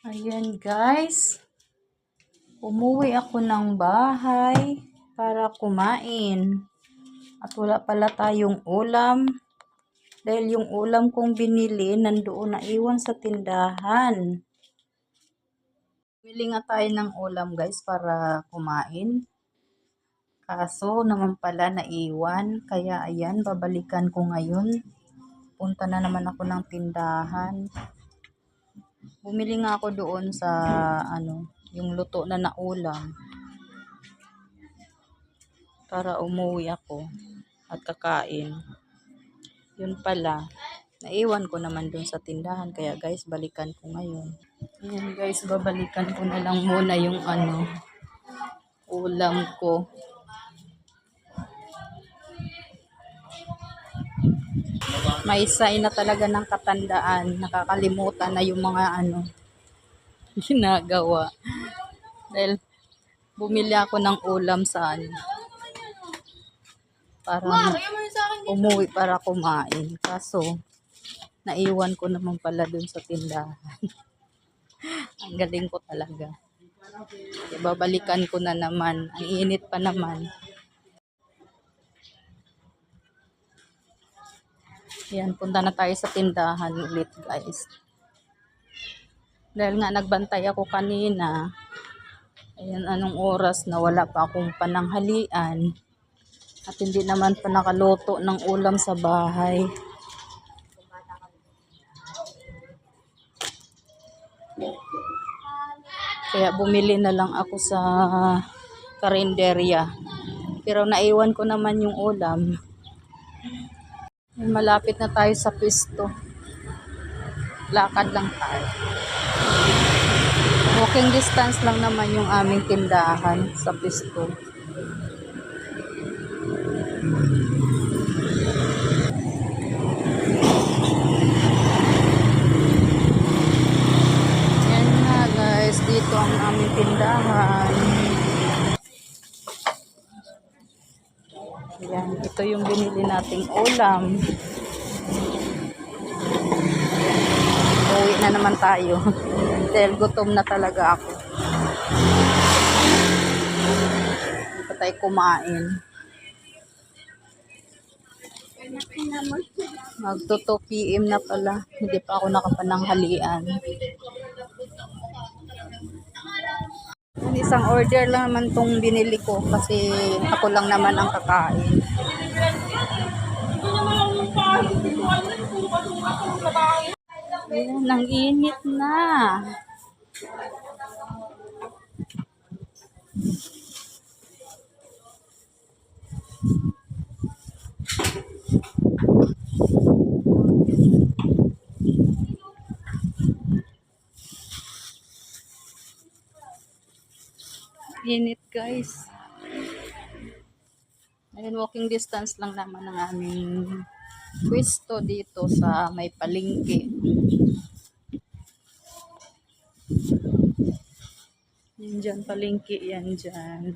Ayan guys, umuwi ako ng bahay para kumain. At wala pala tayong ulam. Dahil yung ulam kong binili, nandoon na iwan sa tindahan. Bili nga tayo ng ulam guys para kumain. Kaso naman pala naiwan. Kaya ayan, babalikan ko ngayon. Punta na naman ako ng tindahan. Bumili nga ako doon sa yung luto na ulam para umuwi ako at kakain. Yun pala, naiwan ko naman doon sa tindahan, kaya guys, balikan ko ngayon. Ayan guys, babalikan ko na lang muna yung ulam ko. May sign na talaga ng katandaan, nakakalimutan na yung mga ginagawa. Dahil bumili ako ng ulam sa para umuwi para kumain. Kaso, naiwan ko naman pala dun sa tindahan. Ang galing ko talaga. Babalikan ko na naman. Ang init pa naman. Yan, punta na tayo sa tindahan ulit guys. Dahil nga nagbantay ako kanina. Ayan, anong oras na wala pa akong pananghalian. At hindi naman pa nakaluto ng ulam sa bahay. Kaya bumili na lang ako sa karinderya. Pero naiwan ko naman yung ulam. Malapit na tayo sa pwesto. Lakad lang tayo. Walking distance lang naman yung aming tindahan sa pwesto. Yan nga guys, dito ang aming tindahan. Yan, ito yung binili nating ulam. Uwi na naman tayo. Dahil gutom na talaga ako. Hindi pa tayo kumain. Magto 2 PM na pala. Hindi pa ako nakapananghalian. Isang order lang naman tong binili ko kasi ako lang naman ang kakain. Ayan, ang init na. Init guys. Ayun, walking distance lang naman ang aming pwesto dito sa may palengke. Yan dyan, palengke yan dyan.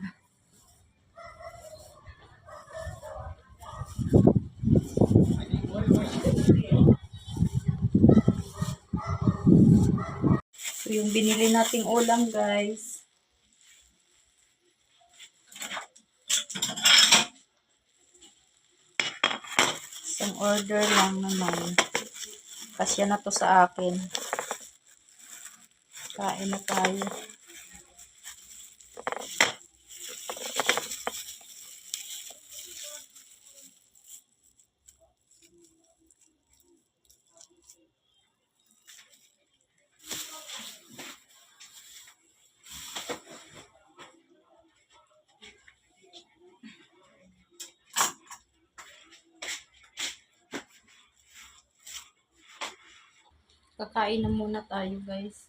So, yung binili nating ulam guys. Isang order lang naman. Kasya na to sa akin. Kain na tayo. Kakain na muna tayo guys.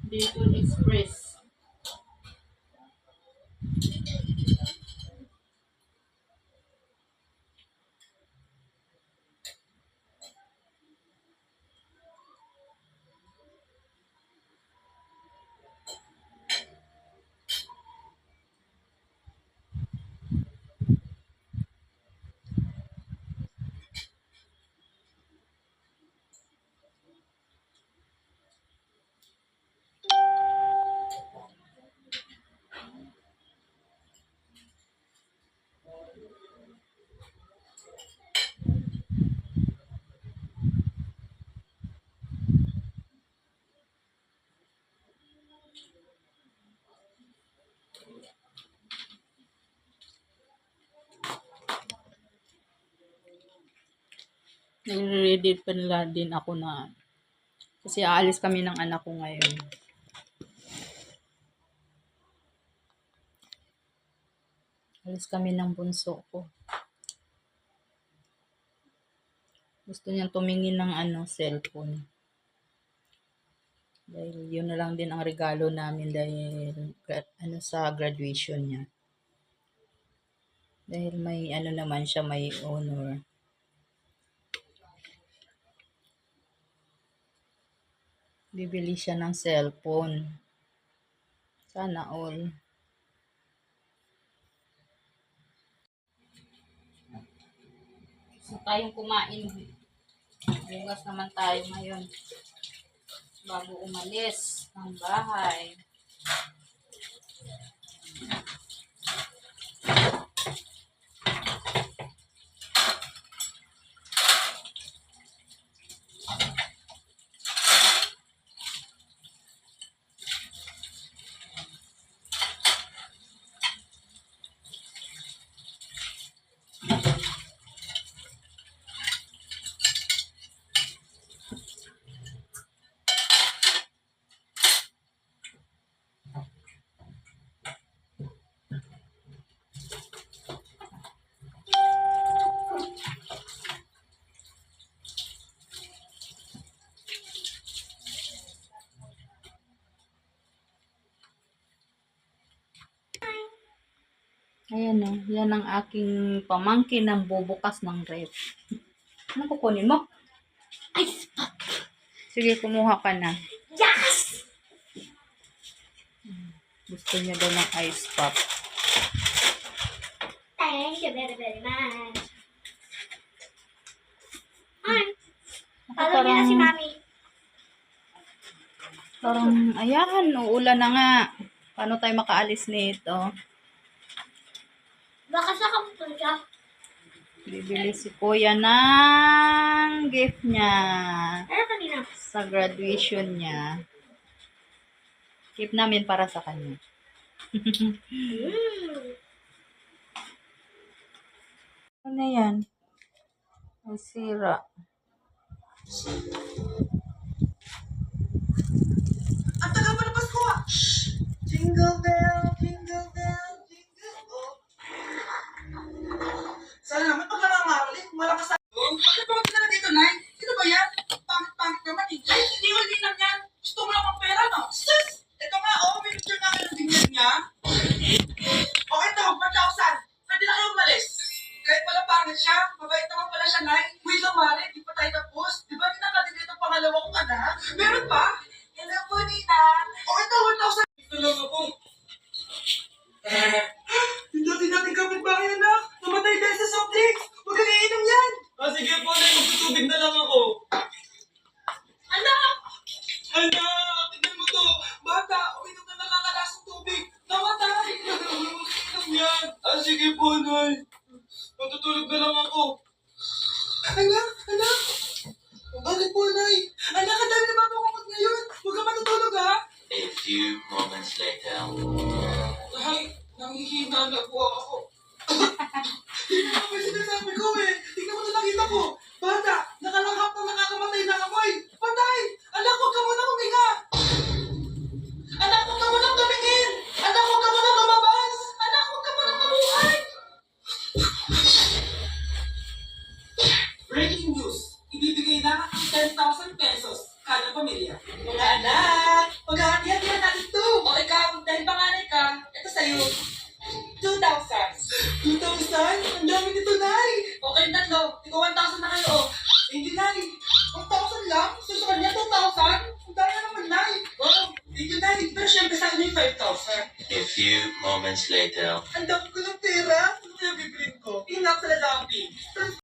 Dito Express. Nire-ready pa nila din ako na kasi aalis kami ng anak ko ngayon. Alis kami ng bunso ko. Gusto niyang tumingin ng cellphone. Dahil yun na lang din ang regalo namin dahil sa graduation niya. Dahil may naman siya, may honor. Bibili siya ng cellphone. Sana all. Gusto tayong kumain. Bugas naman tayo ngayon. Bago umalis ng bahay. Ayan o, yan ang aking pamangkin ng bubukas ng ref. Ano kukunin mo? Ice pop! Sige, kumuha ka na. Yes! Gusto niya daw ng ice pop. Thank you very, very much. Ay, alam niya na si Mami. Parang, ayan, uulan na nga. Paano tayo makaalis nito? Baka sa kampun siya. Bibili si Kuya ng gift niya Ano kanina? sa graduation niya. Gift namin para sa kanya. Ano yan? Ay, sira. Ang tagal pa na Pasko ah! Shhh! Jingle bell, jingle bell, jingle all. Sana naman pag nangangaroling, malakas na. Bakit bakit ka na dito, Nay? Sino ba yan? Pangit-pangit naman eh. Ay, hindi ko din lang yan. Gusto mo lang ang pera, no? Sus! Ito nga, oh, may picture nga kayo ng binyag niya. Okay to, 1,000. Pwede na kayo umalis. Kahit pala pangit siya, mabait naman pala siya, Nay. Wait lang, Mari, di pa tayo tapos. Di ba kinakadin dito pangalawa kong anak? Meron pa? Hello po, Nina. Okay to, 1,000. Ito lang ako. Hindi natin kapitbahay, anak. Namatay dahil sa soft drinks. Huwag kang iinom yan. Sige po, Nay. Magtutubig na lang ako. Anak! 10,000 pesos kada pamilya. Mga anak, maghahati-hatihan natin to. O ikaw, dahil panganay ka, ito sa'yo. 2,000. 2,000? Ang dami nito, Nay. Okay, tatlo. Ikaw 1,000 na kayo, oh. Hindi, Nay. 1,000 lang? So sa kanya, 2,000? Ang dami na naman, Nay. Oh, thank you, Nay. Pero syempre sa kanya yung 5,000. A few moments later. Ang dami ko ng pera. Ano kaya bibilin ko? Ingat sa lalaki.